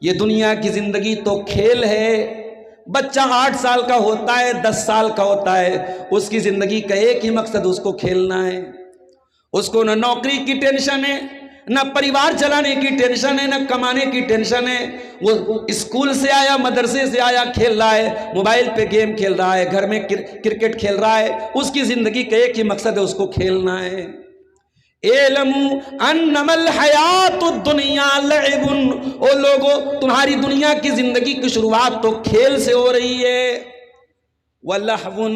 یہ دنیا کی زندگی تو کھیل ہے. بچہ 8 سال کا ہوتا ہے، 10 سال کا ہوتا ہے، اس کی زندگی کا ایک ہی مقصد اس کو کھیلنا ہے. اس کو نہ نوکری کی ٹینشن ہے، نہ پریوار چلانے کی ٹینشن ہے، نہ کمانے کی ٹینشن ہے. وہ اسکول سے آیا، مدرسے سے آیا، کھیل رہا ہے، موبائل پہ گیم کھیل رہا ہے، گھر میں کرکٹ کھیل رہا ہے. اس کی زندگی کا ایک ہی مقصد ہے، اس کو کھیلنا ہے. اعلموا انما الحیات الدنیا لعب. او لوگو، تمہاری دنیا کی زندگی کی شروعات تو کھیل سے ہو رہی ہے. ولہو،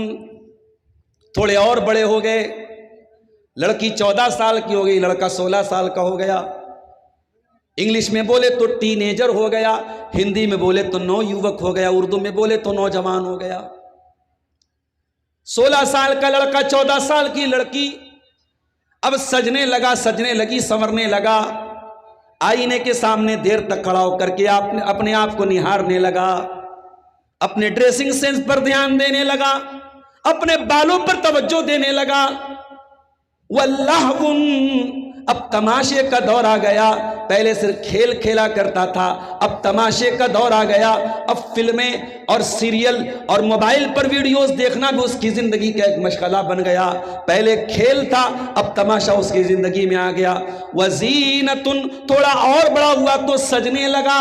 تھوڑے اور بڑے ہو گئے. لڑکی 14 سال کی ہو گئی، لڑکا 16 سال کا ہو گیا. انگلش میں بولے تو ٹین ایجر ہو گیا، ہندی میں بولے تو نو یوک ہو گیا، اردو میں بولے تو نوجوان ہو گیا. 16 سال کا لڑکا، 14 سال کی لڑکی اب سجنے لگا، سجنے لگی، سنورنے لگا. آئینے کے سامنے دیر تک کھڑا ہو کر کے اپنے آپ کو نہارنے لگا، اپنے ڈریسنگ سینس پر دھیان دینے لگا، اپنے بالوں پر توجہ دینے لگا. واللہو، اب تماشے کا دور آ گیا. پہلے صرف کھیل کھیلا کرتا تھا، اب تماشے کا دور آ گیا. اب فلمیں اور سیریل اور موبائل پر ویڈیوز دیکھنا بھی اس کی زندگی کا ایک مشغلہ بن گیا. پہلے کھیل تھا، اب تماشا اس کی زندگی میں آ گیا. وزینۃ، تھوڑا اور بڑا ہوا تو سجنے لگا،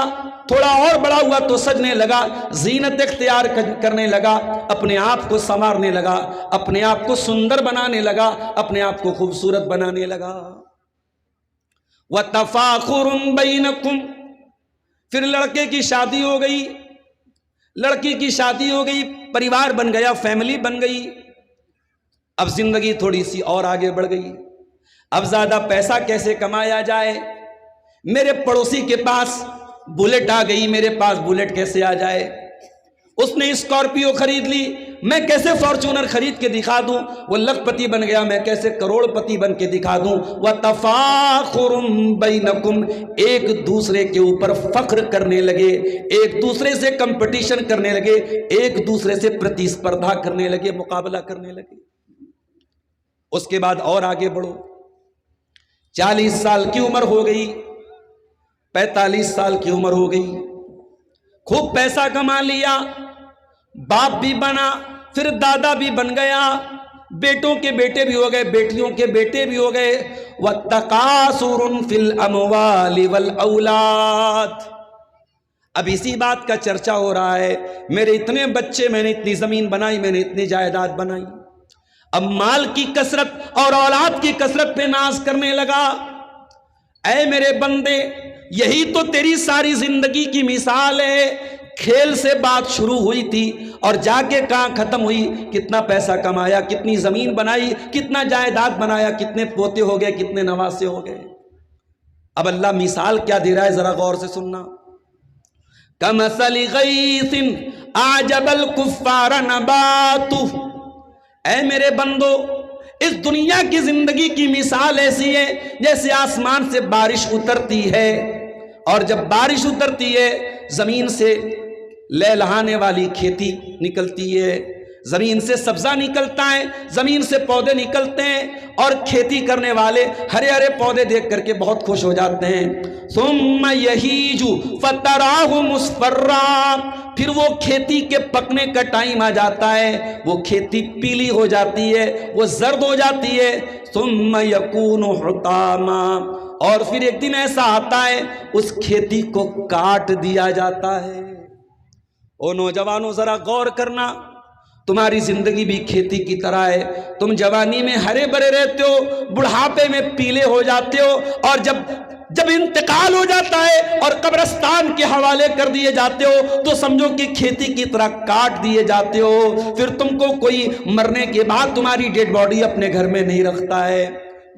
تھوڑا اور بڑا ہوا تو سجنے لگا، زینت اختیار کرنے لگا، اپنے آپ کو سنوارنے لگا، اپنے آپ کو سندر بنانے لگا، اپنے آپ کو خوبصورت بنانے لگا. وَتَفَاخُرٌ بَيْنَكُمْ، پھر لڑکے کی شادی ہو گئی، لڑکی کی شادی ہو گئی، پریوار بن گیا، فیملی بن گئی. اب زندگی تھوڑی سی اور آگے بڑھ گئی. اب زیادہ پیسہ کیسے کمایا جائے؟ میرے پڑوسی کے پاس بلیٹ آ گئی، میرے پاس بلیٹ کیسے آ جائے؟ اس نے اسکارپیو خرید لی، میں کیسے فارچونر خرید کے دکھا دوں؟ وہ لاکھ پتی بن گیا، میں کیسے کروڑ پتی بن کے دکھا دوں؟ وَتَفَاخُرٌ بَيْنَكُمْ، ایک دوسرے کے اوپر فخر کرنے لگے، ایک دوسرے سے کمپٹیشن کرنے لگے، ایک دوسرے سے پرتیسپردھا کرنے لگے، مقابلہ کرنے لگے. اس کے بعد اور آگے بڑھو، 40 سال کی عمر ہو گئی، 45 سال کی عمر ہو گئی، خوب پیسہ کما لیا، باپ بھی بنا، پھر دادا بھی بن گیا، بیٹوں کے بیٹے بھی ہو گئے، بیٹیوں کے بیٹے بھی ہو گئے. وَالتَّقَاصُرٌ فِي الْأَمْوَالِ وَالْأَوْلَادِ، اب اسی بات کا چرچا ہو رہا ہے. میرے اتنے بچے، میں نے اتنی زمین بنائی، میں نے اتنی جائیداد بنائی. اب مال کی کثرت اور اولاد کی کثرت پہ ناز کرنے لگا. اے میرے بندے، یہی تو تیری ساری زندگی کی مثال ہے. کھیل سے بات شروع ہوئی تھی اور جا کے کہاں ختم ہوئی؟ کتنا پیسہ کمایا، کتنی زمین بنائی، کتنا جائیداد بنایا، کتنے پوتے ہو گئے، کتنے نواسے ہو گئے. اب اللہ مثال کیا دے رہا ہے، ذرا غور سے سننا. کَمَثَلِ غَيْثٍ أَعْجَبَ الْكُفَّارَ نَبَاتُهُ، اے میرے بندو، اس دنیا کی زندگی کی مثال ایسی ہے جیسے آسمان سے بارش اترتی ہے، اور جب بارش اترتی ہے زمین سے لہلہانے والی کھیتی نکلتی ہے، زمین سے سبزہ نکلتا ہے، زمین سے پودے نکلتے ہیں، اور کھیتی کرنے والے ہرے ہرے پودے دیکھ کر کے بہت خوش ہو جاتے ہیں. ثم یہیج فتراہ مصفرا، پھر وہ کھیتی کے پکنے کا ٹائم آ جاتا ہے، وہ کھیتی پیلی ہو جاتی ہے، وہ زرد ہو جاتی ہے. ثم یکون حطاما، اور پھر ایک دن ایسا آتا ہے اس کھیتی کو کاٹ دیا جاتا ہے. او نوجوانوں، ذرا غور کرنا، تمہاری زندگی بھی کھیتی کی طرح ہے. تم جوانی میں ہرے بھرے رہتے ہو، بڑھاپے میں پیلے ہو جاتے ہو، اور جب انتقال ہو جاتا ہے اور قبرستان کے حوالے کر دیے جاتے ہو تو سمجھو کہ کھیتی کی طرح کاٹ دیے جاتے ہو. پھر تم کو کوئی مرنے کے بعد تمہاری ڈیڈ باڈی اپنے گھر میں نہیں رکھتا ہے.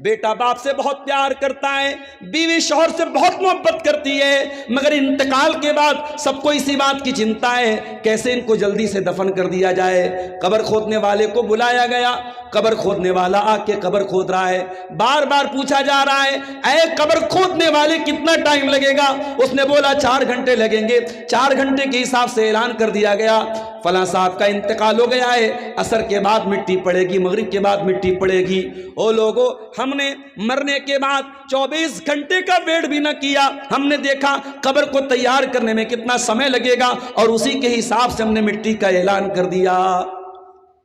بیٹا باپ سے بہت پیار کرتا ہے، بیوی شوہر سے بہت محبت کرتی ہے، مگر انتقال کے بعد سب کو اسی بات کی چنتا ہے کیسے ان کو جلدی سے دفن کر دیا جائے. قبر کھودنے والے کو بلایا گیا، قبر کھودنے والا آ کے قبر کھود رہا ہے. بار بار پوچھا جا رہا ہے، اے قبر کھودنے والے کتنا ٹائم لگے گا؟ اس نے بولا 4 گھنٹے لگیں گے. 4 گھنٹے کے حساب سے اعلان کر دیا گیا. فلاں صاحب کا انتقال ہو گیا ہے، عصر کے بعد مٹی پڑے گی، مغرب کے بعد مٹی پڑے گی۔ او لوگوں، ہم نے مرنے کے بعد 24 گھنٹے کا ویٹ بھی نہ کیا، ہم نے دیکھا قبر کو تیار کرنے میں کتنا سمے لگے گا، اور اسی کے حساب سے ہم نے مٹی کا اعلان کر دیا۔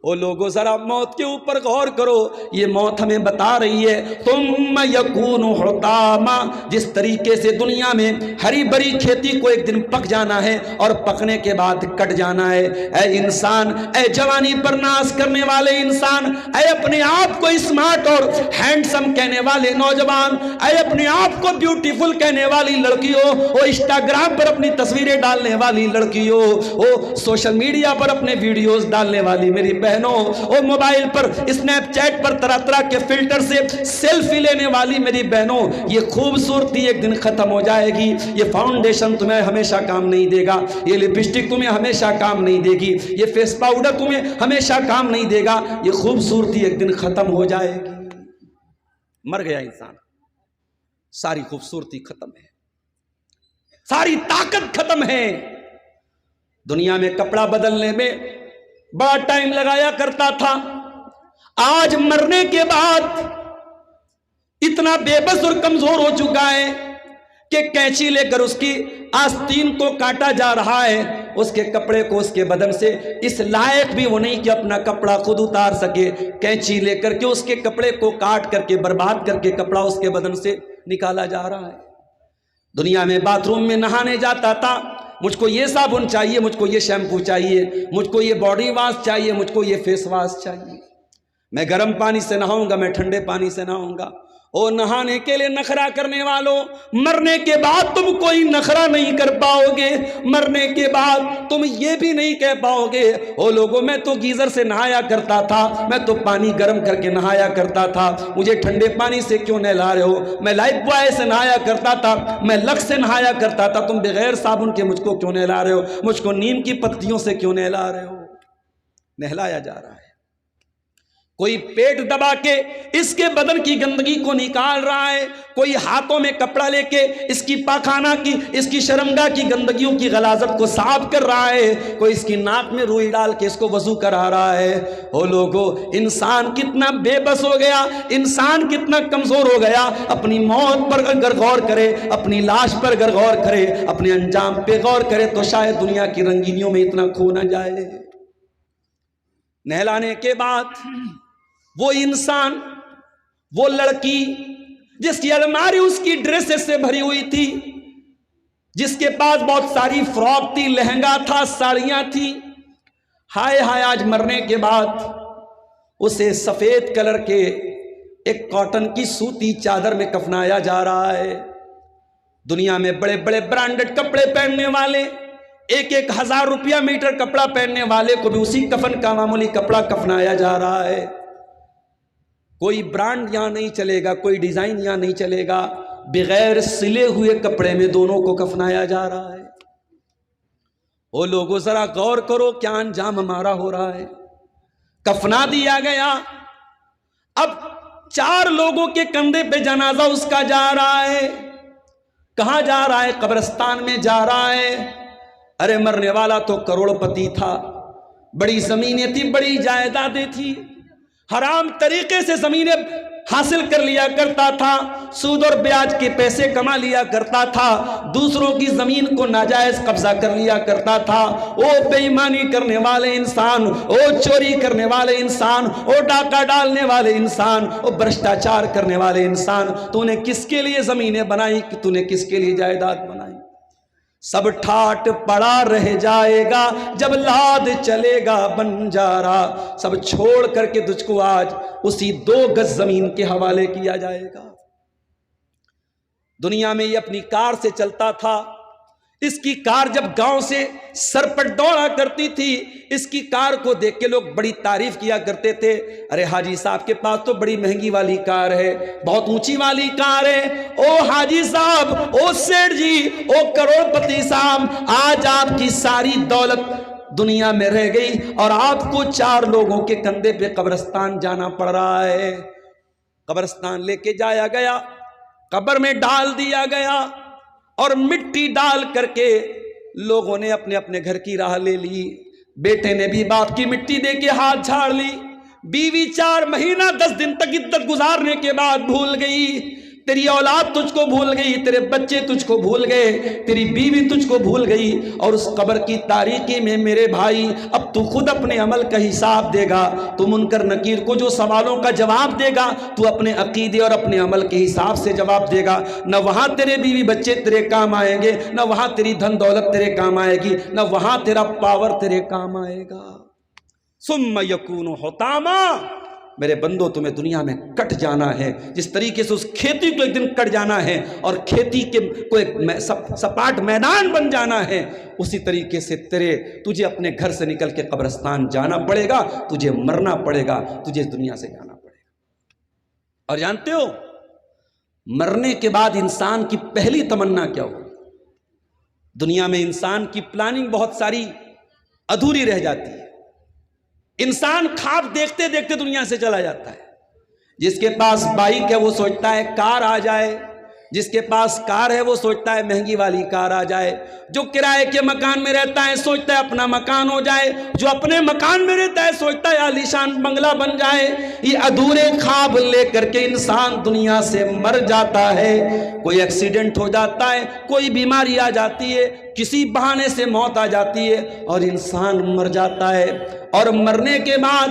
او لوگوں، ذرا موت کے اوپر غور کرو، یہ موت ہمیں بتا رہی ہے ثم یکون حطاما، جس طریقے سے دنیا میں ہری بری کھیتی کو ایک دن پک جانا ہے اور پکنے کے بعد کٹ جانا ہے۔ اے انسان، اے جوانی پر ناز کرنے والے انسان، اے اپنے آپ کو اسمارٹ اور ہینڈسم کہنے والے نوجوان، اے اپنے آپ کو بیوٹیفل کہنے والی لڑکیوں، وہ انسٹاگرام پر اپنی تصویریں ڈالنے والی لڑکیوں، وہ سوشل میڈیا پر اپنے ویڈیوز ڈالنے والی میری بہنوں، اور موبائل پر اسنیپ چیٹ پر طرح طرح کے فلٹر سے سیلفی لینے والی میری بہنوں، یہ خوبصورتی ایک دن ختم ہو جائے گی۔ یہ فاؤنڈیشن تمہیں ہمیشہ کام نہیں دے گا، یہ لپسٹک تمہیں ہمیشہ کام نہیں دے گی، یہ فیس پاؤڈر تمہیں ہمیشہ کام نہیں دے گا، یہ خوبصورتی ایک دن ختم ہو جائے گی۔ مر گیا انسان، ساری خوبصورتی ختم ہے، ساری طاقت ختم ہے۔ دنیا میں کپڑا بدلنے میں بڑا ٹائم لگایا کرتا تھا، آج مرنے کے بعد اتنا بے بس اور کمزور ہو چکا ہے کہ کینچی لے کر اس کی آستین کو کاٹا جا رہا ہے، اس کے کپڑے کو اس کے بدن سے، اس لائق بھی وہ نہیں کہ اپنا کپڑا خود اتار سکے، کینچی لے کر کے اس کے کپڑے کو کاٹ کر کے برباد کر کے کپڑا اس کے بدن سے نکالا جا رہا ہے۔ دنیا میں باتھ روم میں نہانے جاتا تھا، مجھ کو یہ صابن چاہیے، مجھ کو یہ شیمپو چاہیے، مجھ کو یہ باڈی واش چاہیے، مجھ کو یہ فیس واش چاہیے، میں گرم پانی سے نہاؤں گا، میں ٹھنڈے پانی سے نہاؤں گا۔ اور نہانے کے لیے نخرہ کرنے والوں، مرنے کے بعد تم کوئی نخرہ نہیں کر پاؤ گے، مرنے کے بعد تم یہ بھی نہیں کہہ پاؤ گے او لوگوں میں تو گیزر سے نہایا کرتا تھا، میں تو پانی گرم کر کے نہایا کرتا تھا، مجھے ٹھنڈے پانی سے کیوں نہلا رہے ہو، میں لائف بوائے سے نہایا کرتا تھا، میں لکس سے نہایا کرتا تھا، تم بغیر صابن کے مجھ کو کیوں نہلا رہے ہو، مجھ کو نیم کی پتیوں سے کیوں نہلا رہے ہو۔ نہلایا جا رہا ہے، کوئی پیٹ دبا کے اس کے بدن کی گندگی کو نکال رہا ہے، کوئی ہاتھوں میں کپڑا لے کے اس کی پاخانہ کی، اس کی شرمگاہ کی گندگیوں کی غلاظت کو صاف کر رہا ہے، کوئی اس کی ناک میں روئی ڈال کے اس کو وضو کرا رہا ہے۔ او لوگو، انسان کتنا بے بس ہو گیا، انسان کتنا کمزور ہو گیا، اپنی موت پر اگر غور کرے، اپنی لاش پر اگر غور کرے، اپنے انجام پہ غور کرے تو شاید دنیا کی رنگینیوں میں اتنا کھو نہ جائے۔ نہلانے کے بعد وہ انسان، وہ لڑکی جس کی الماری اس کی ڈریسز سے بھری ہوئی تھی، جس کے پاس بہت ساری فراک تھی، لہنگا تھا، ساڑیاں تھی، ہائے ہائے آج مرنے کے بعد اسے سفید کلر کے ایک کاٹن کی سوتی چادر میں کفنایا جا رہا ہے۔ دنیا میں بڑے بڑے برانڈڈ کپڑے پہننے والے، 1,000 روپیہ میٹر کپڑا پہننے والے کو بھی اسی کفن کا معمولی کپڑا کفنایا جا رہا ہے۔ کوئی برانڈ یہاں نہیں چلے گا، کوئی ڈیزائن یہاں نہیں چلے گا، بغیر سلے ہوئے کپڑے میں دونوں کو کفنایا جا رہا ہے۔ وہ لوگوں ذرا غور کرو کیا انجام ہمارا ہو رہا ہے۔ کفنا دیا گیا، اب 4 لوگوں کے کندھے پہ جنازہ اس کا جا رہا ہے۔ کہاں جا رہا ہے؟ قبرستان میں جا رہا ہے۔ ارے مرنے والا تو کروڑ پتی تھا، بڑی زمینیں تھی، بڑی جائیدادیں تھی، حرام طریقے سے زمینیں حاصل کر لیا کرتا تھا، سود اور بیاج کے پیسے کما لیا کرتا تھا، دوسروں کی زمین کو ناجائز قبضہ کر لیا کرتا تھا۔ او بے ایمانی کرنے والے انسان، او چوری کرنے والے انسان، او ڈاکہ ڈالنے والے انسان، او بھرشٹاچار کرنے والے انسان، تو نے کس کے لیے زمینیں بنائی، کہ تو نے کس کے لیے جائیداد بنائی؟ سب ٹھاٹ پڑا رہ جائے گا جب لاد چلے گا بنجارا، سب چھوڑ کر کے تجھ کو آج اسی 2 گز زمین کے حوالے کیا جائے گا۔ دنیا میں یہ اپنی کار سے چلتا تھا، اس کی کار جب گاؤں سے سر پر دوڑا کرتی تھی، اس کی کار کو دیکھ کے لوگ بڑی تعریف کیا کرتے تھے، ارے حاجی صاحب کے پاس تو بڑی مہنگی والی کار ہے، بہت اونچی والی کار ہے، او حاجی صاحب، او سیٹھ جی، او کروڑ پتی صاحب، آج آپ کی ساری دولت دنیا میں رہ گئی اور آپ کو 4 لوگوں کے کندھے پہ قبرستان جانا پڑ رہا ہے۔ قبرستان لے کے جایا گیا، قبر میں ڈال دیا گیا، اور مٹی ڈال کر کے لوگوں نے اپنے اپنے گھر کی راہ لے لی۔ بیٹے نے بھی باپ کی مٹی دے کے ہاتھ جھاڑ لی، بیوی 4 مہینہ 10 دن تک عدت گزارنے کے بعد بھول گئی، تیری اولاد تجھ کو بھول گئی، تیرے بچے تجھ کو بھول گئے، تیری بیوی تجھ کو بھول گئی، اور اس قبر کی تاریکی میں میرے بھائی اب تو خود اپنے عمل کا حساب دے گا، تو منکر نکیر کو جو سوالوں کا جواب دے گا تو اپنے عقیدے اور اپنے عمل کے حساب سے جواب دے گا۔ نہ وہاں تیرے بیوی بچے تیرے کام آئیں گے، نہ وہاں تیری دھن دولت تیرے کام آئے گی، نہ وہاں تیرا پاور تیرے کام آئے گا۔ ثم یکون حطاما، میرے بندو تمہیں دنیا میں کٹ جانا ہے، جس طریقے سے اس کھیتی کو ایک دن کٹ جانا ہے اور کھیتی کے کو ایک سپاٹ میدان بن جانا ہے، اسی طریقے سے تجھے اپنے گھر سے نکل کے قبرستان جانا پڑے گا، تجھے مرنا پڑے گا، تجھے اس دنیا سے جانا پڑے گا۔ اور جانتے ہو مرنے کے بعد انسان کی پہلی تمنا کیا ہو؟ دنیا میں انسان کی پلاننگ بہت ساری ادھوری رہ جاتی ہے، انسان خواب دیکھتے دیکھتے دنیا سے چلا جاتا ہے۔ جس کے پاس بائک ہے وہ سوچتا ہے کار آ جائے، جس کے پاس کار ہے وہ سوچتا ہے مہنگی والی کار آ جائے، جو کرائے کے مکان میں رہتا ہے سوچتا ہے اپنا مکان ہو جائے، جو اپنے مکان میں رہتا ہے سوچتا ہے عالیشان بنگلہ بن جائے۔ یہ ادھورے خواب لے کر کے انسان دنیا سے مر جاتا ہے، کوئی ایکسیڈنٹ ہو جاتا ہے، کوئی بیماری آ جاتی ہے، کسی بہانے سے موت آ جاتی ہے اور انسان مر جاتا ہے۔ اور مرنے کے بعد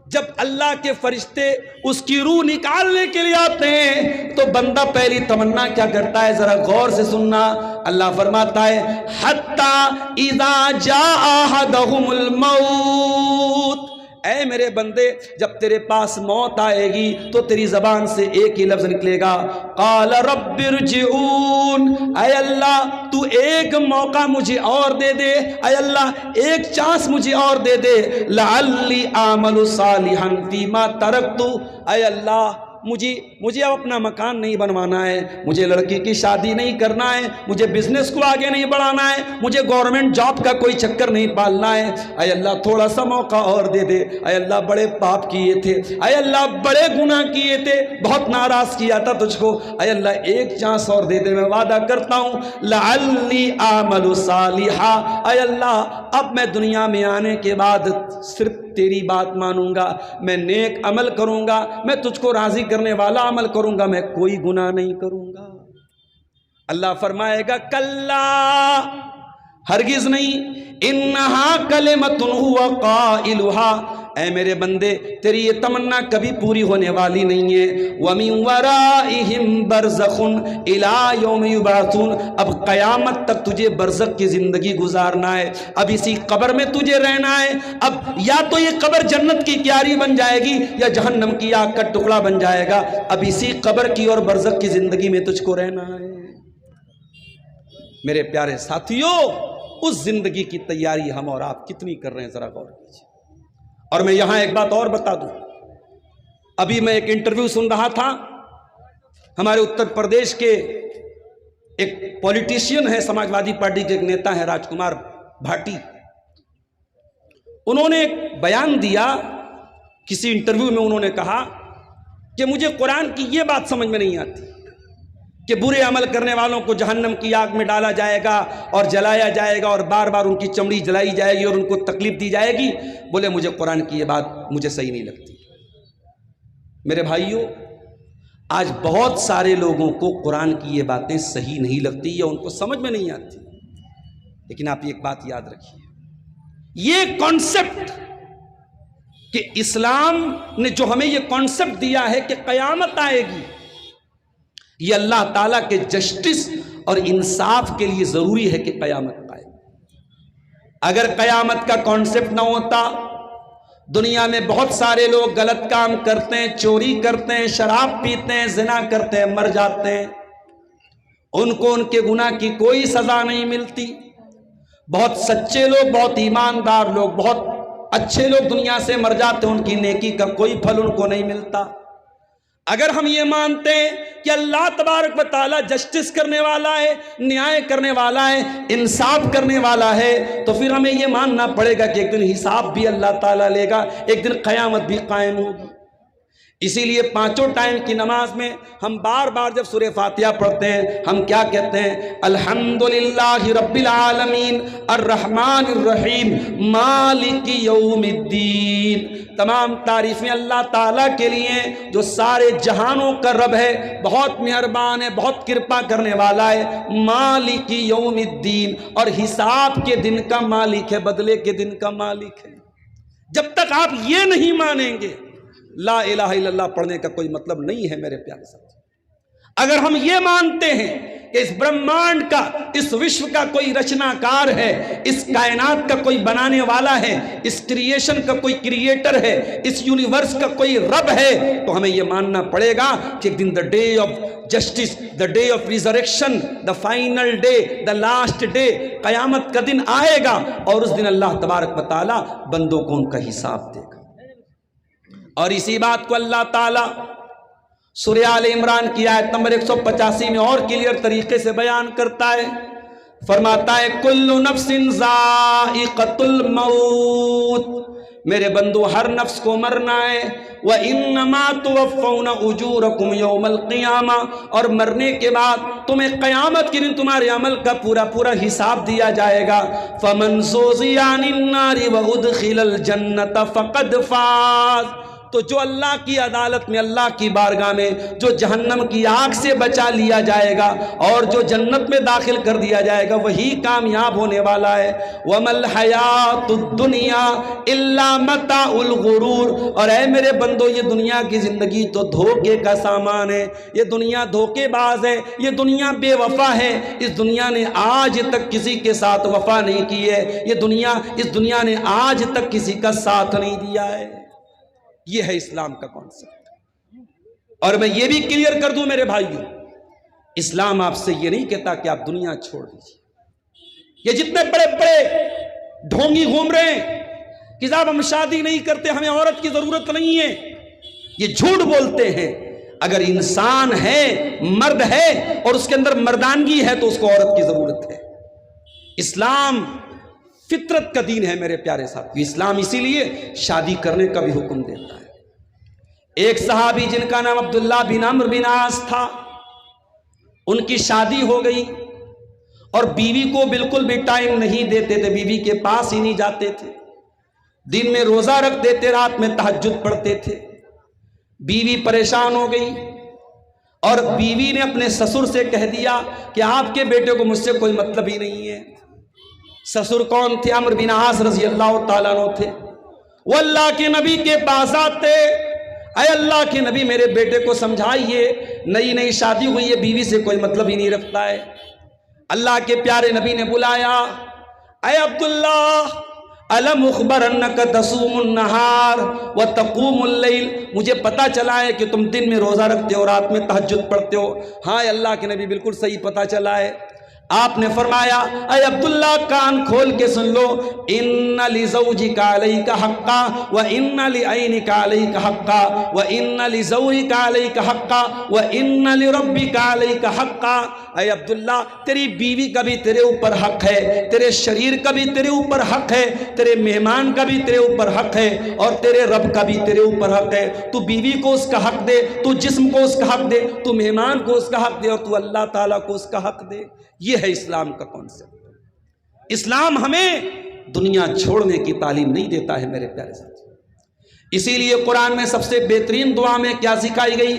جب اللہ کے فرشتے اس کی روح نکالنے کے لیے آتے ہیں تو بندہ پہلی تمنا کیا کرتا ہے؟ ذرا غور سے سننا، اللہ فرماتا ہے حتی اذا جاء احدهم الموت، اے میرے بندے جب تیرے پاس موت آئے گی تو تیری زبان سے ایک ہی لفظ نکلے گا، قال رب ارجعون، اے اللہ تو ایک موقع مجھے اور دے دے، اے اللہ ایک چانس مجھے اور دے دے، لعلی اعمل صالحا فیما ترکت، اے اللہ مجھے اب اپنا مکان نہیں بنوانا ہے، مجھے لڑکی کی شادی نہیں کرنا ہے، مجھے بزنس کو آگے نہیں بڑھانا ہے، مجھے گورنمنٹ جاب کا کوئی چکر نہیں پالنا ہے، اے اللہ تھوڑا سا موقع اور دے دے، اے اللہ بڑے پاپ کیے تھے، اے اللہ بڑے گناہ کیے تھے، بہت ناراض کیا تھا تجھ کو، اے اللہ ایک چانس اور دے دے، میں وعدہ کرتا ہوں لعلی اعمل صالحا، اے اللہ اب میں دنیا میں آنے کے بعد صرف تیری بات مانوں گا، میں نیک عمل کروں گا، میں تجھ کو راضی کرنے والا عمل کروں گا، میں کوئی گناہ نہیں کروں گا۔ اللہ فرمائے گا کلا، ہرگز نہیں، انہا کلمۃ ھو قائلھا، اے میرے بندے تیری یہ تمنا کبھی پوری ہونے والی نہیں ہے، وَمِن وَرَائِهِمْ بَرْزَخٌ إِلَىٰ يَوْمِ يُبْعَثُونَ، اب قیامت تک تجھے برزخ کی زندگی گزارنا ہے، اب اسی قبر میں تجھے رہنا ہے، اب یا تو یہ قبر جنت کی کیاری بن جائے گی یا جہنم کی آگ کا ٹکڑا بن جائے گا، اب اسی قبر کی اور برزخ کی زندگی میں تجھ کو رہنا ہے۔ میرے پیارے ساتھیوں، اس زندگی کی تیاری ہم اور آپ کتنی کر رہے ہیں ذرا غور کیجیے۔ اور میں یہاں ایک بات اور بتا دوں، ابھی میں ایک انٹرویو سن رہا تھا، ہمارے اتر پردیش کے ایک پولیٹیشین ہے، سماج وادی پارٹی کے ایک نیتا ہے راج کمار بھاٹی، انہوں نے ایک بیان دیا، کسی انٹرویو میں انہوں نے کہا کہ مجھے قرآن کی یہ بات سمجھ میں نہیں آتی کہ برے عمل کرنے والوں کو جہنم کی آگ میں ڈالا جائے گا اور جلایا جائے گا اور بار بار ان کی چمڑی جلائی جائے گی اور ان کو تکلیف دی جائے گی، بولے مجھے قرآن کی یہ بات مجھے صحیح نہیں لگتی۔ میرے بھائیوں، آج بہت سارے لوگوں کو قرآن کی یہ باتیں صحیح نہیں لگتی یا ان کو سمجھ میں نہیں آتی، لیکن آپ ایک بات یاد رکھیے، یہ کانسیپٹ کہ اسلام نے جو ہمیں یہ کانسیپٹ دیا ہے کہ قیامت آئے گی، یہ اللہ تعالیٰ کے جسٹس اور انصاف کے لیے ضروری ہے کہ قیامت آئے۔ اگر قیامت کا کانسیپٹ نہ ہوتا، دنیا میں بہت سارے لوگ غلط کام کرتے ہیں، چوری کرتے ہیں، شراب پیتے ہیں، زنا کرتے ہیں، مر جاتے ہیں، ان کو ان کے گناہ کی کوئی سزا نہیں ملتی۔ بہت سچے لوگ، بہت ایماندار لوگ، بہت اچھے لوگ دنیا سے مر جاتے ہیں، ان کی نیکی کا کوئی پھل ان کو نہیں ملتا۔ اگر ہم یہ مانتے ہیں کہ اللہ تبارک و تعالیٰ جسٹس کرنے والا ہے، نیائے کرنے والا ہے، انصاف کرنے والا ہے، تو پھر ہمیں یہ ماننا پڑے گا کہ ایک دن حساب بھی اللہ تعالیٰ لے گا، ایک دن قیامت بھی قائم ہوگی۔ اسی لیے پانچوں ٹائم کی نماز میں ہم بار بار جب سورہ فاتحہ پڑھتے ہیں ہم کیا کہتے ہیں؟ الحمدللہ رب العالمین الرحمن الرحیم مالک یوم الدین. تمام تعریفیں اللہ تعالیٰ کے لیے جو سارے جہانوں کا رب ہے، بہت مہربان ہے، بہت کرپا کرنے والا ہے. مالک یوم الدین، اور حساب کے دن کا مالک ہے، بدلے کے دن کا مالک ہے. جب تک آپ یہ نہیں مانیں گے لا الہ الا اللہ پڑھنے کا کوئی مطلب نہیں ہے میرے پیارے ساتھی. اگر ہم یہ مانتے ہیں کہ اس برہمانڈ کا، اس وشو کا کوئی رچنا کار ہے، اس کائنات کا کوئی بنانے والا ہے، اس کریشن کا کوئی کریٹر ہے، اس یونیورس کا کوئی رب ہے، تو ہمیں یہ ماننا پڑے گا کہ ایک دن the day of justice, the day of resurrection, the final day, the last day, قیامت کا دن آئے گا اور اس دن اللہ تبارک و تعالی بندوں کو ان کا حساب دے گا. اور اسی بات کو اللہ تعالیٰ سورہ آل عمران کی آیت نمبر 185 میں اور کلیئر طریقے سے بیان کرتا ہے. فرماتا ہے کل نفس ذائقۃ الموت، میرے بندو ہر نفس کو مرنا ہے. وَإِنَّمَا تُوَفَّوْنَ أُجُورَكُمْ يَوْمَ الْقِيَامَةِ، اور مرنے کے بعد تمہیں قیامت کے دن تمہارے عمل کا پورا حساب دیا جائے گا. فَمَنْ زُحْزِحَ عَنِ النَّارِ وَأُدْخِلَ الْجَنَّةَ فَقَدْ فَازَ، تو جو اللہ کی عدالت میں، اللہ کی بارگاہ میں جو جہنم کی آگ سے بچا لیا جائے گا اور جو جنت میں داخل کر دیا جائے گا وہی کامیاب ہونے والا ہے. وَمَا الْحَيَاةُ الدُّنْيَا إِلَّا مَتَاعُ الْغُرُورِ، اور اے میرے بندو یہ دنیا کی زندگی تو دھوکے کا سامان ہے، یہ دنیا دھوکے باز ہے، یہ دنیا بے وفا ہے. اس دنیا نے آج تک کسی کے ساتھ وفا نہیں کی ہے، اس دنیا نے آج تک کسی کا ساتھ نہیں دیا ہے. یہ ہے اسلام کا کانسیپٹ. اور میں یہ بھی کلیئر کر دوں میرے بھائیوں، اسلام آپ سے یہ نہیں کہتا کہ آپ دنیا چھوڑ دیجیے. یہ جتنے بڑے بڑے ڈھونگی گھوم رہے ہیں کہ صاحب ہم شادی نہیں کرتے، ہمیں عورت کی ضرورت نہیں ہے، یہ جھوٹ بولتے ہیں. اگر انسان ہے، مرد ہے اور اس کے اندر مردانگی ہے تو اس کو عورت کی ضرورت ہے. اسلام فطرت کا دین ہے میرے پیارے ساتھی. اسلام اسی لیے شادی کرنے کا بھی حکم دیتا ہے. ایک صحابی جن کا نام عبداللہ بن عمرو بن عاص تھا، ان کی شادی ہو گئی اور بیوی کو بالکل بھی ٹائم نہیں دیتے تھے، بیوی کے پاس ہی نہیں جاتے تھے. دن میں روزہ رکھ دیتے، رات میں تہجد پڑھتے تھے. بیوی پریشان ہو گئی اور بیوی نے اپنے سسر سے کہہ دیا کہ آپ کے بیٹے کو مجھ سے کوئی مطلب ہی نہیں ہے. سسر کون تھے؟ عمرو بن عاص رضی اللہ تعالیٰ عنہ تھے. وہ اللہ کے نبی کے پاس آتے، اے اللہ کے نبی میرے بیٹے کو سمجھائیے، نئی شادی ہوئی ہے، بیوی سے کوئی مطلب ہی نہیں رکھتا ہے. اللہ کے پیارے نبی نے بلایا، اے عبداللہ الم اخبرنک تصوم النہار وتقوم اللیل، مجھے پتا چلا ہے کہ تم دن میں روزہ رکھتے ہو، رات میں تہجد پڑھتے ہو. ہاں اللہ کے نبی بالکل صحیح پتا چلا ہے. آپ نے فرمایا اے عبداللہ کان کھول کے سن لو، ان لزوجک علیک حقا وان لعینک علیک حقا وان لزوجک علیک حقا وان لربک علیک حقا. اے عبداللہ تیری بیوی کا بھی تیرے اوپر حق ہے، تیرے شریر کا بھی تیرے اوپر حق ہے، تیرے مہمان کا بھی تیرے اوپر حق ہے اور تیرے رب کا بھی تیرے اوپر حق ہے. تو بیوی کو اس کا حق دے، تو جسم کو اس کا حق دے، تو مہمان کو اس کا حق دے اور تو اللہ تعالیٰ کو اس کا حق دے. یہ ہے اسلام کا کانسیپٹ. اسلام ہمیں دنیا چھوڑنے کی تعلیم نہیں دیتا ہے میرے پیارے ساتھی. اسی لیے قرآن میں سب سے بہترین دعا میں کیا سکھائی گئی؟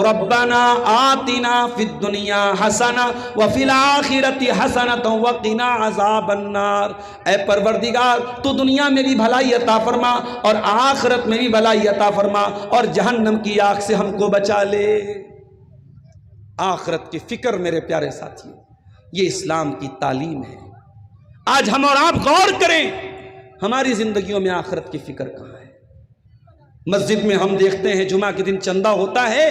ربنا آتنا فی الدنیا حسنہ وفی الآخرۃ حسنۃ وقنا عذاب النار. اے پروردگار تو دنیا میں بھی بھلائی عطا فرما اور آخرت میں بھی بھلائی عطا فرما اور جہنم کی آگ سے ہم کو بچا لے. آخرت کی فکر میرے پیارے ساتھی، یہ اسلام کی تعلیم ہے. آج ہم اور آپ غور کریں، ہماری زندگیوں میں آخرت کی فکر کہاں ہے؟ مسجد میں ہم دیکھتے ہیں جمعہ کے دن چندہ ہوتا ہے،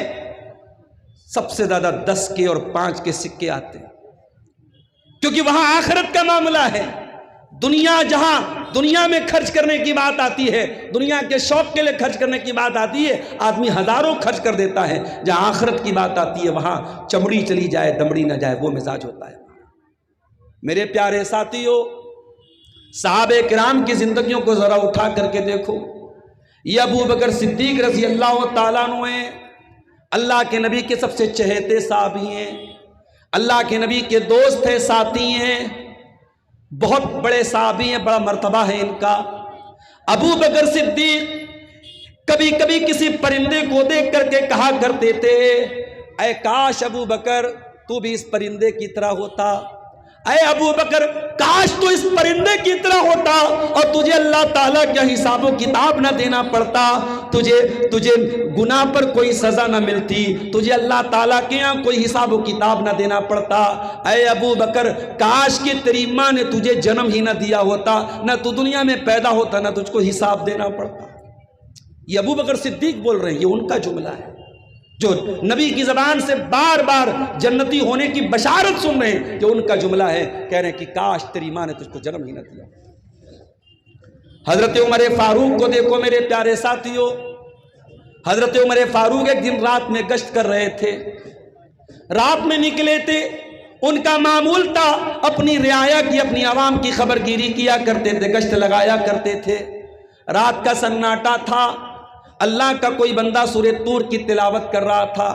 سب سے زیادہ 10 کے اور 5 کے سکے آتے ہیں، کیونکہ وہاں آخرت کا معاملہ ہے. جہاں دنیا میں خرچ کرنے کی بات آتی ہے، دنیا کے شوق کے لیے خرچ کرنے کی بات آتی ہے، آدمی ہزاروں خرچ کر دیتا ہے. جہاں آخرت کی بات آتی ہے وہاں چمڑی چلی جائے دمڑی نہ جائے، وہ مزاج ہوتا ہے. میرے پیارے ساتھیو، صحابہ کرام کی زندگیوں کو ذرا اٹھا کر کے دیکھو. یہ ابو بکر صدیق رضی اللہ تعالیٰ عنہ ہیں، اللہ کے نبی کے سب سے چہیتے صحابی ہیں، اللہ کے نبی کے دوست ہیں، ساتھی ہیں، بہت بڑے صحابی ہیں، بڑا مرتبہ ہے ان کا۔ ابو بکر صدیق کبھی کبھی کسی پرندے کو دیکھ کر کے کہا کرتے تھے، اے کاش ابو بکر تو بھی اس پرندے کی طرح ہوتا، اے ابو بکر کاش تو اس پرندے کی طرح ہوتا اور تجھے اللہ تعالیٰ کا حساب و کتاب نہ دینا پڑتا، تجھے گناہ پر کوئی سزا نہ ملتی، تجھے اللہ تعالیٰ کے یہاں کوئی حساب و کتاب نہ دینا پڑتا۔ اے ابو بکر کاش کہ تیری ماں نے تجھے جنم ہی نہ دیا ہوتا، نہ تو دنیا میں پیدا ہوتا، نہ تجھ کو حساب دینا پڑتا۔ یہ ابو بکر صدیق بول رہے ہیں، یہ ان کا جملہ ہے جو نبی کی زبان سے بار بار جنتی ہونے کی بشارت سن رہے ہیں، جو ان کا جملہ ہے، کہہ رہے ہیں کہ کاش تیری ماں نے تجھ کو جنم ہی نہ دیا۔ حضرت عمر فاروق کو دیکھو میرے پیارے ساتھیوں، حضرت عمر فاروق ایک دن رات میں گشت کر رہے تھے، رات میں نکلے تھے، ان کا معمول تھا اپنی رعایا کی، اپنی عوام کی خبر گیری کیا کرتے تھے، گشت لگایا کرتے تھے۔ رات کا سناٹا تھا، اللہ کا کوئی بندہ سورہ طور کی تلاوت کر رہا تھا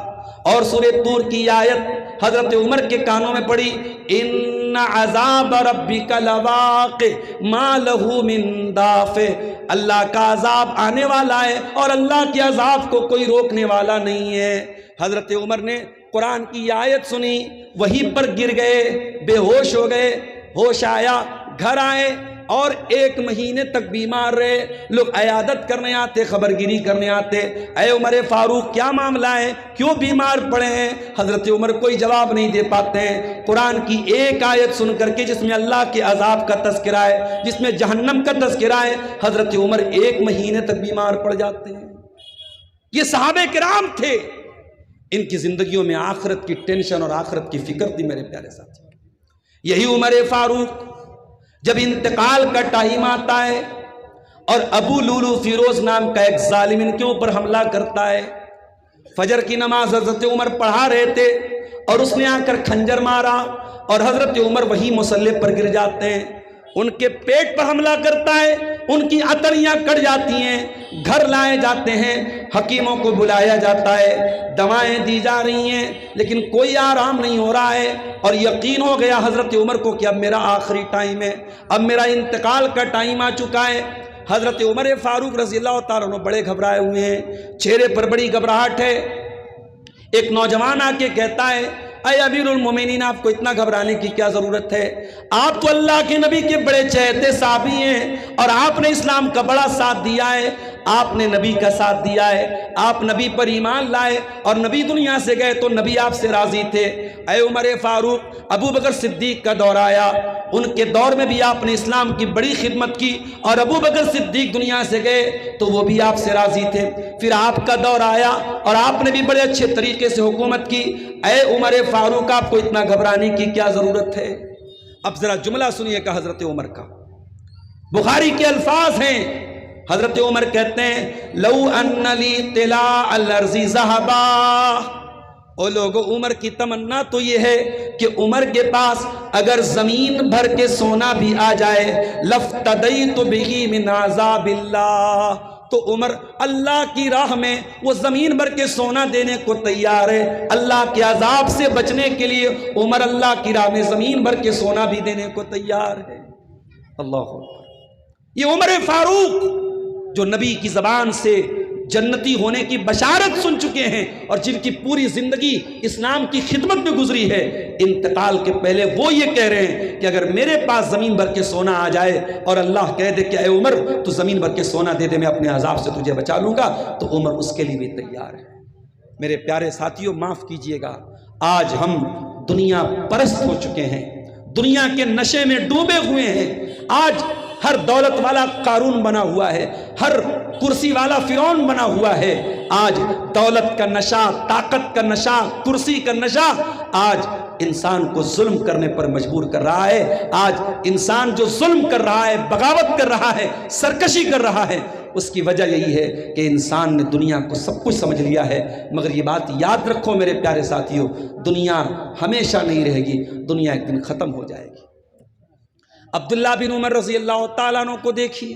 اور سورہ طور کی آیت حضرت عمر کے کانوں میں پڑی، ان عذاب ربک لواقع ما لہ من دافع، اللہ کا عذاب آنے والا ہے اور اللہ کے عذاب کو کوئی روکنے والا نہیں ہے۔ حضرت عمر نے قرآن کی آیت سنی، وہیں پر گر گئے، بے ہوش ہو گئے، ہوش آیا، گھر آئے اور 1 مہینے تک بیمار رہے۔ لوگ عیادت کرنے آتے، خبر گیری کرنے آتے، اے عمر فاروق کیا معاملہ ہے، کیوں بیمار پڑے ہیں؟ حضرت عمر کوئی جواب نہیں دے پاتے ہیں۔ قرآن کی ایک آیت سن کر کے جس میں اللہ کے عذاب کا تذکرہ ہے، جس میں جہنم کا تذکرہ ہے، حضرت عمر 1 مہینے تک بیمار پڑ جاتے ہیں۔ یہ صحابہ کرام تھے، ان کی زندگیوں میں آخرت کی ٹینشن اور آخرت کی فکر تھی میرے پیارے ساتھی۔ یہی عمر فاروق جب انتقال کا ٹائم آتا ہے اور ابو لولو فیروز نام کا ایک ظالم ان کے اوپر حملہ کرتا ہے، فجر کی نماز حضرت عمر پڑھا رہے تھے اور اس نے آ کر کھنجر مارا اور حضرت عمر وہی مصلی پر گر جاتے ہیں، ان کے پیٹ پر حملہ کرتا ہے، ان کی عطریاں کٹ جاتی ہیں، گھر لائے جاتے ہیں، حکیموں کو بلایا جاتا ہے، دوائیں دی جا رہی ہیں، لیکن کوئی آرام نہیں ہو رہا ہے اور یقین ہو گیا حضرت عمر کو کہ اب میرا آخری ٹائم ہے، اب میرا انتقال کا ٹائم آ چکا ہے۔ حضرت عمر فاروق رضی اللہ تعالیٰ عنہ بڑے گھبرائے ہوئے ہیں، چہرے پر بڑی گھبراہٹ ہے۔ ایک نوجوان آ کے کہتا ہے، اے امیر المومنین آپ کو اتنا گھبرانے کی کیا ضرورت ہے، آپ تو اللہ کے نبی کے بڑے چہتے صحابی ہیں اور آپ نے اسلام کا بڑا ساتھ دیا ہے، آپ نے نبی کا ساتھ دیا ہے، آپ نبی پر ایمان لائے اور نبی دنیا سے گئے تو نبی آپ سے راضی تھے۔ اے عمر فاروق، ابو بکر صدیق کا دور آیا، ان کے دور میں بھی آپ نے اسلام کی بڑی خدمت کی اور ابو بکر صدیق دنیا سے گئے تو وہ بھی آپ سے راضی تھے، پھر آپ کا دور آیا اور آپ نے بھی بڑے اچھے طریقے سے حکومت کی، اے عمر فاروق آپ کو اتنا گھبرانے کی کیا ضرورت ہے؟ اب ذرا جملہ سنیے گا حضرت عمر کا، بخاری کے الفاظ ہیں، حضرت عمر کہتے ہیں لو ان لی طلاع الارض ذهبا، او لوگو عمر کی تمنا تو یہ ہے کہ عمر کے پاس اگر زمین بھر کے سونا بھی آ جائے لفتدیت به من عذاب اللہ، تو عمر اللہ کی راہ میں وہ زمین بھر کے سونا دینے کو تیار ہے، اللہ کے عذاب سے بچنے کے لیے عمر اللہ کی راہ میں زمین بھر کے سونا بھی دینے کو تیار ہے۔ اللہ اکبر، یہ عمر فاروق جو نبی کی زبان سے جنتی ہونے کی بشارت سن چکے ہیں اور جن کی پوری زندگی اسلام کی خدمت میں گزری ہے، انتقال کے پہلے وہ یہ کہہ رہے ہیں کہ اگر میرے پاس زمین بھر کے سونا آ جائے اور اللہ کہہ دے کہ اے عمر تو زمین بھر کے سونا دے دے، میں اپنے عذاب سے تجھے بچا لوں گا، تو عمر اس کے لیے بھی تیار ہے۔ میرے پیارے ساتھیوں معاف کیجئے گا، آج ہم دنیا پرست ہو چکے ہیں، دنیا کے نشے میں ڈوبے ہوئے ہیں، آج ہر دولت والا قارون بنا ہوا ہے، ہر کرسی والا فرعون بنا ہوا ہے، آج دولت کا نشہ، طاقت کا نشہ، کرسی کا نشہ آج انسان کو ظلم کرنے پر مجبور کر رہا ہے۔ آج انسان جو ظلم کر رہا ہے، بغاوت کر رہا ہے، سرکشی کر رہا ہے، اس کی وجہ یہی ہے کہ انسان نے دنیا کو سب کچھ سمجھ لیا ہے، مگر یہ بات یاد رکھو میرے پیارے ساتھیوں، دنیا ہمیشہ نہیں رہے گی، دنیا ایک دن ختم ہو جائے گی۔ عبداللہ بن عمر رضی اللہ تعالیٰ عنہ کو دیکھیے،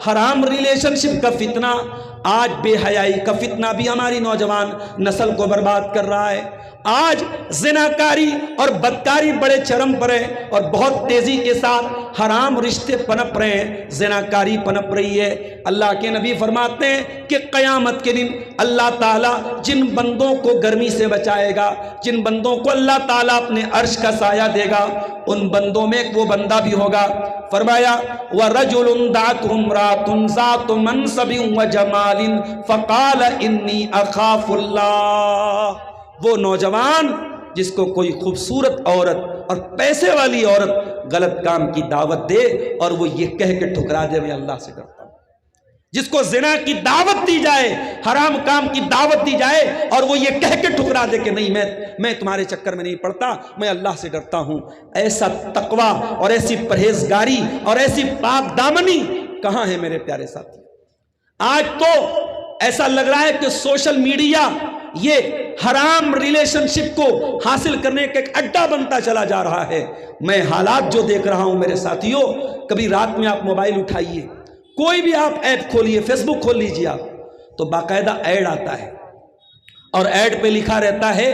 حرام ریلیشن شپ کا فتنہ، آج بے حیائی کا فتنہ بھی ہماری نوجوان نسل کو برباد کر رہا ہے۔ آج زناکاری اور بدکاری بڑے چرم پر ہے اور بہت تیزی کے ساتھ حرام رشتے پنپ رہے ہیں، زناکاری پنپ رہی ہے۔ اللہ کے نبی فرماتے ہیں کہ قیامت کے دن اللہ تعالیٰ جن بندوں کو گرمی سے بچائے گا، جن بندوں کو اللہ تعالیٰ اپنے عرش کا سایہ دے گا، ان بندوں میں وہ بندہ بھی ہوگا۔ فرمایا وَرَجُلٌ دَعَتْهُ امْرَأَةٌ ذَاتُ مَنْصَبٍ وَجَمَالٍ فَقَالَ إِنِّي أَخَافُ اللَّهَ، وہ نوجوان جس کو کوئی خوبصورت عورت اور پیسے والی عورت غلط کام کی دعوت دے اور وہ یہ کہہ کے ٹھکرا دے میں اللہ سے ڈرتا ہوں، جس کو زنا کی دعوت دی جائے، حرام کام کی دعوت دی جائے اور وہ یہ کہہ کے ٹھکرا دے کہ نہیں میں تمہارے چکر میں نہیں پڑتا، میں اللہ سے ڈرتا ہوں، ایسا تقوی اور ایسی پرہیزگاری اور ایسی پاک دامنی کہاں ہے میرے پیارے ساتھی؟ آج تو ایسا لگ رہا ہے کہ سوشل میڈیا یہ حرام ریلیشن شپ کو حاصل کرنے کا ایک اڈا بنتا چلا جا رہا ہے۔ میں حالات جو دیکھ رہا ہوں میرے ساتھیوں، کبھی رات میں آپ موبائل اٹھائیے، کوئی بھی آپ ایپ کھولیے، فیس بک کھول لیجیے آپ، تو باقاعدہ ایڈ آتا ہے اور ایڈ پہ لکھا رہتا ہے،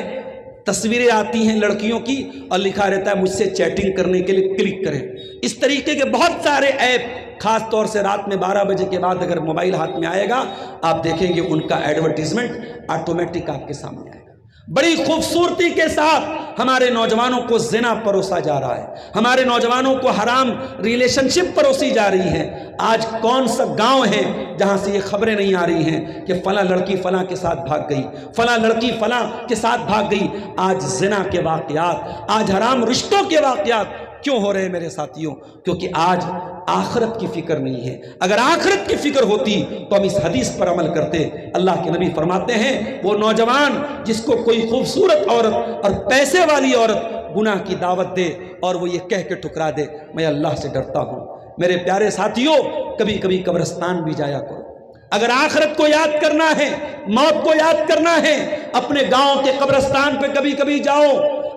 تصویریں آتی ہیں لڑکیوں کی اور لکھا رہتا ہے مجھ سے چیٹنگ کرنے کے لیے کلک کریں۔ اس طریقے کے بہت سارے ایپ، خاص طور سے رات میں 12 بجے کے بعد اگر موبائل ہاتھ میں آئے گا آپ دیکھیں گے ان کا ایڈورٹیزمنٹ آٹومیٹک آپ کے سامنے آئے گا۔ بڑی خوبصورتی کے ساتھ ہمارے نوجوانوں کو زنا پروسا جا رہا ہے، ہمارے نوجوانوں کو حرام ریلیشن شپ پروسی جا رہی ہے۔ آج کون سا گاؤں ہے جہاں سے یہ خبریں نہیں آ رہی ہیں کہ فلاں لڑکی فلاں کے ساتھ بھاگ گئی، فلاں لڑکی فلاں کے ساتھ بھاگ گئی۔ آج زنا کے واقعات، آج حرام رشتوں کے واقعات کیوں ہو رہے ہیں میرے ساتھیوں؟ کیونکہ آج آخرت کی فکر نہیں ہے۔ اگر آخرت کی فکر ہوتی تو ہم اس حدیث پر عمل کرتے۔ اللہ کے نبی فرماتے ہیں وہ نوجوان جس کو کوئی خوبصورت عورت اور پیسے والی عورت گناہ کی دعوت دے اور وہ یہ کہہ کے ٹھکرا دے میں اللہ سے ڈرتا ہوں۔ میرے پیارے ساتھیوں، کبھی کبھی قبرستان بھی جایا کرو۔ اگر آخرت کو یاد کرنا ہے، موت کو یاد کرنا ہے، اپنے گاؤں کے قبرستان پہ کبھی کبھی جاؤ،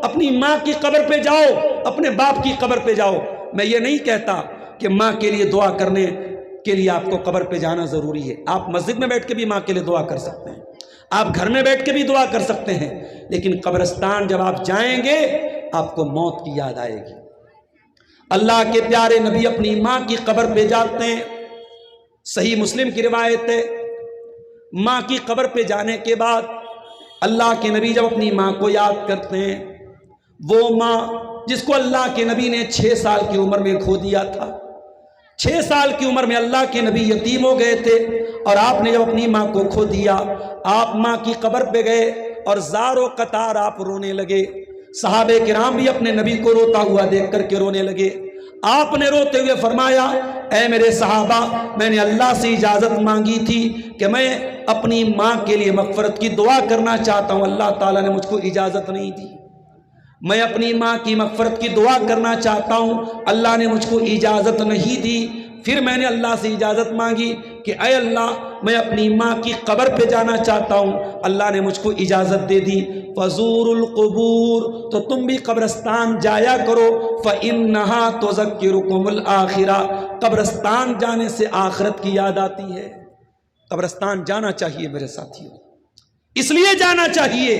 اپنی ماں کی قبر پہ جاؤ، اپنے باپ کی قبر پہ جاؤ۔ میں یہ نہیں کہتا کہ ماں کے لیے دعا کرنے کے لیے آپ کو قبر پہ جانا ضروری ہے، آپ مسجد میں بیٹھ کے بھی ماں کے لیے دعا کر سکتے ہیں، آپ گھر میں بیٹھ کے بھی دعا کر سکتے ہیں، لیکن قبرستان جب آپ جائیں گے آپ کو موت کی یاد آئے گی۔ اللہ کے پیارے نبی اپنی ماں کی قبر پہ جاتے ہیں، صحیح مسلم کی روایت ہے، ماں کی قبر پہ جانے کے بعد اللہ کے نبی جب اپنی ماں کو یاد کرتے ہیں، وہ ماں جس کو اللہ کے نبی نے 6 سال کی عمر میں کھو دیا تھا، 6 سال کی عمر میں اللہ کے نبی یتیم ہو گئے تھے، اور آپ نے جب اپنی ماں کو کھو دیا، آپ ماں کی قبر پہ گئے اور زار و قطار آپ رونے لگے۔ صحابہ کرام بھی اپنے نبی کو روتا ہوا دیکھ کر کے رونے لگے۔ آپ نے روتے ہوئے فرمایا اے میرے صحابہ، میں نے اللہ سے اجازت مانگی تھی کہ میں اپنی ماں کے لیے مغفرت کی دعا کرنا چاہتا ہوں، اللہ تعالیٰ نے مجھ کو اجازت نہیں دی۔ میں اپنی ماں کی مغفرت کی دعا کرنا چاہتا ہوں، اللہ نے مجھ کو اجازت نہیں دی۔ پھر میں نے اللہ سے اجازت مانگی کہ اے اللہ میں اپنی ماں کی قبر پہ جانا چاہتا ہوں، اللہ نے مجھ کو اجازت دے دی۔ فزور القبور، تو تم بھی قبرستان جایا کرو، فإنہا تذکرکم الآخرہ، قبرستان جانے سے آخرت کی یاد آتی ہے۔ قبرستان جانا چاہیے میرے ساتھیوں، اس لیے جانا چاہیے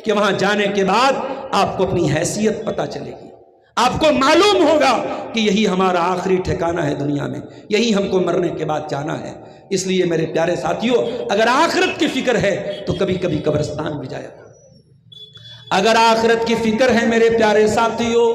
کہ وہاں جانے کے بعد آپ کو اپنی حیثیت پتہ چلے گی، آپ کو معلوم ہوگا کہ یہی ہمارا آخری ٹھکانہ ہے دنیا میں، یہی ہم کو مرنے کے بعد جانا ہے۔ اس لیے میرے پیارے ساتھیوں، اگر آخرت کی فکر ہے تو کبھی کبھی قبرستان بھی جایا کرو۔ اگر آخرت کی فکر ہے میرے پیارے ساتھیوں